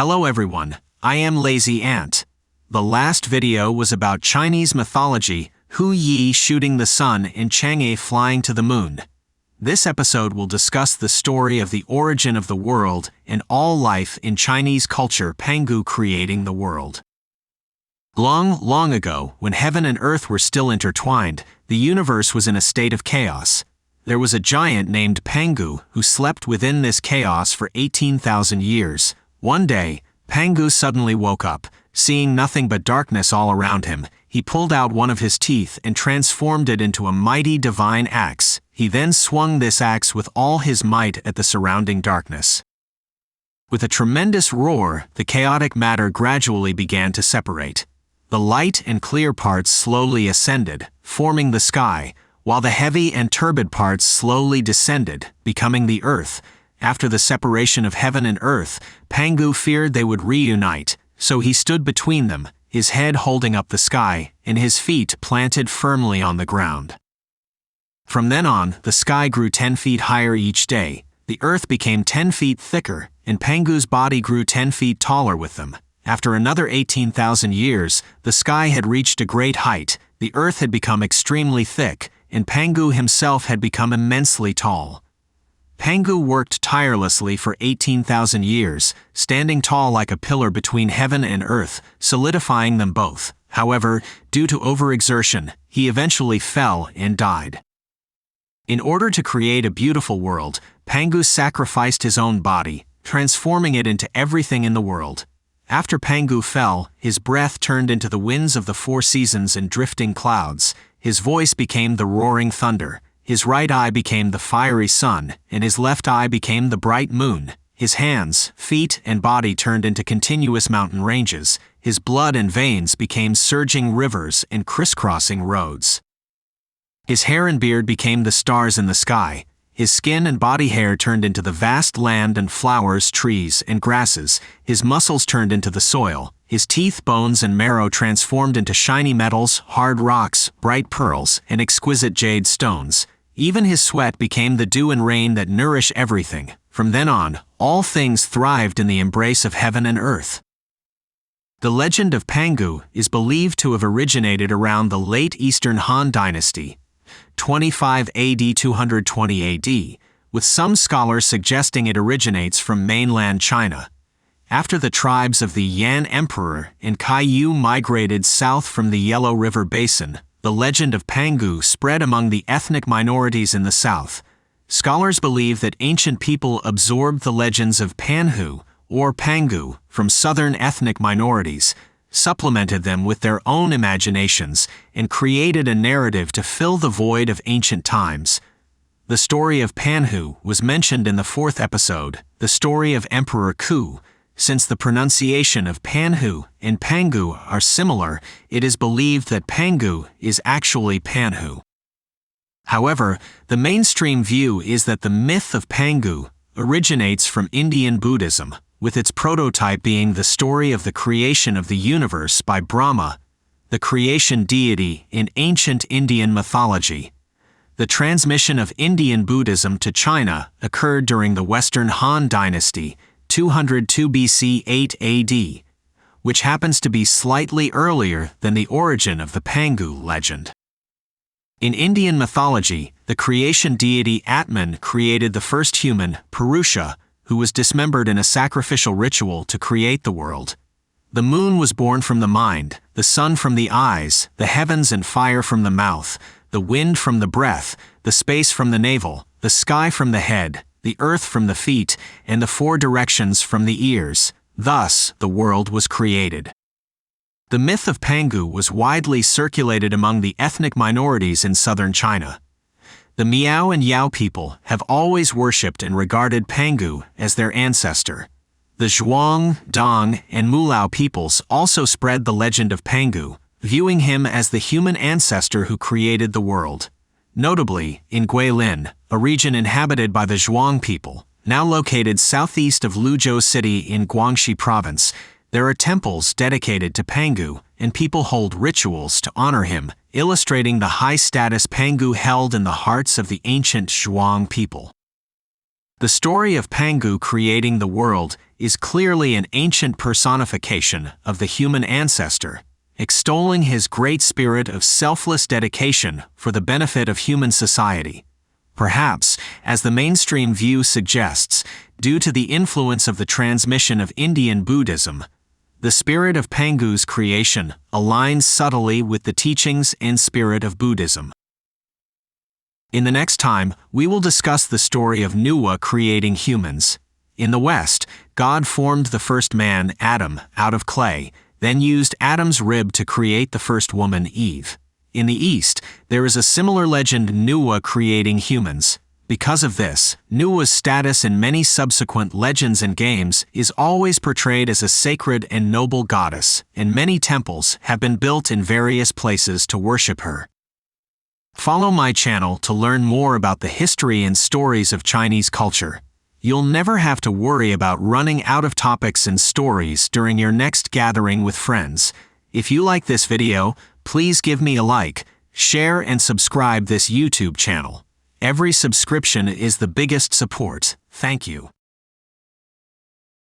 Hello everyone, I am Lazy Ant. The last video was about Chinese mythology, HouYi shooting the sun and Chang'e flying to the moon. This episode will discuss the story of the origin of the world and all life in Chinese culture, PanGu creating the world. Long ago, when heaven and earth were still intertwined, the universe was in a state of chaos. There was a giant named PanGu who slept within this chaos for 18,000 years. One day, PanGu suddenly woke up, seeing nothing but darkness all around him. He pulled out one of his teeth and transformed it into a mighty divine axe. He then swung this axe with all his might at the surrounding darkness. With a tremendous roar, the chaotic matter gradually began to separate. The light and clear parts slowly ascended, forming the sky, while the heavy and turbid parts slowly descended, becoming the earth. After the separation of heaven and earth, PanGu feared they would reunite, so he stood between them, his head holding up the sky, and his feet planted firmly on the ground. From then on, the sky grew 10 feet higher each day, the earth became 10 feet thicker, and PanGu's body grew 10 feet taller with them. After another 18,000 years, the sky had reached a great height, the earth had become extremely thick, and PanGu himself had become immensely tall. PanGu worked tirelessly for 18,000 years, standing tall like a pillar between heaven and earth, solidifying them both. However, due to overexertion, he eventually fell and died. In order to create a beautiful world, PanGu sacrificed his own body, transforming it into everything in the world. After PanGu fell, his breath turned into the winds of the four seasons and drifting clouds. His voice became the roaring thunder. His right eye became the fiery sun, and his left eye became the bright moon. His hands, feet, and body turned into continuous mountain ranges. His blood and veins became surging rivers and crisscrossing roads. His hair and beard became the stars in the sky. His skin and body hair turned into the vast land and flowers, trees, and grasses. His muscles turned into the soil. His teeth, bones, and marrow transformed into shiny metals, hard rocks, bright pearls, and exquisite jade stones. Even his sweat became the dew and rain that nourish everything. From then on, all things thrived in the embrace of heaven and earth. The legend of PanGu is believed to have originated around the late Eastern Han Dynasty, 25 AD 220 AD, with some scholars suggesting it originates from mainland China. After the tribes of the Yan Emperor and Kaiyu migrated south from the Yellow River Basin, the legend of PanGu spread among the ethnic minorities in the south. Scholars believe that ancient people absorbed the legends of Panhu, or PanGu, from southern ethnic minorities, supplemented them with their own imaginations, and created a narrative to fill the void of ancient times. The story of Panhu was mentioned in the fourth episode, the story of Emperor Ku. Since the pronunciation of Panhu and PanGu are similar, it is believed that PanGu is actually Panhu. However, the mainstream view is that the myth of PanGu originates from Indian Buddhism, with its prototype being the story of the creation of the universe by Brahma, the creation deity in ancient Indian mythology. The transmission of Indian Buddhism to China occurred during the Western Han Dynasty, 202 BC 8 AD, which happens to be slightly earlier than the origin of the PanGu legend. In Indian mythology, the creation deity Atman created the first human, Purusha, who was dismembered in a sacrificial ritual to create the world. The moon was born from the mind, the sun from the eyes, the heavens and fire from the mouth, the wind from the breath, the space from the navel, the sky from the head, the earth from the feet, and the four directions from the ears. Thus, the world was created. The myth of PanGu was widely circulated among the ethnic minorities in southern China. The Miao and Yao people have always worshipped and regarded PanGu as their ancestor. The Zhuang, Dong, and Mulao peoples also spread the legend of PanGu, viewing him as the human ancestor who created the world. Notably, in Guilin, a region inhabited by the Zhuang people, now located southeast of Luzhou City in Guangxi Province, there are temples dedicated to PanGu, and people hold rituals to honor him, illustrating the high status PanGu held in the hearts of the ancient Zhuang people. The story of PanGu creating the world is clearly an ancient personification of the human ancestor, extolling his great spirit of selfless dedication for the benefit of human society. Perhaps, as the mainstream view suggests, due to the influence of the transmission of Indian Buddhism, the spirit of PanGu's creation aligns subtly with the teachings and spirit of Buddhism. In the next time, we will discuss the story of Noah creating humans. In the West, God formed the first man, Adam, out of clay, then used Adam's rib to create the first woman, Eve. In the East, there is a similar legend, Noah creating humans. Because of this, Noah's status in many subsequent legends and games is always portrayed as a sacred and noble goddess, and many temples have been built in various places to worship her. Follow my channel to learn more about the history and stories of Chinese culture. You'll never have to worry about running out of topics and stories during your next gathering with friends. If you like this video, please give me a like, share and subscribe this YouTube channel. Every subscription is the biggest support. Thank you.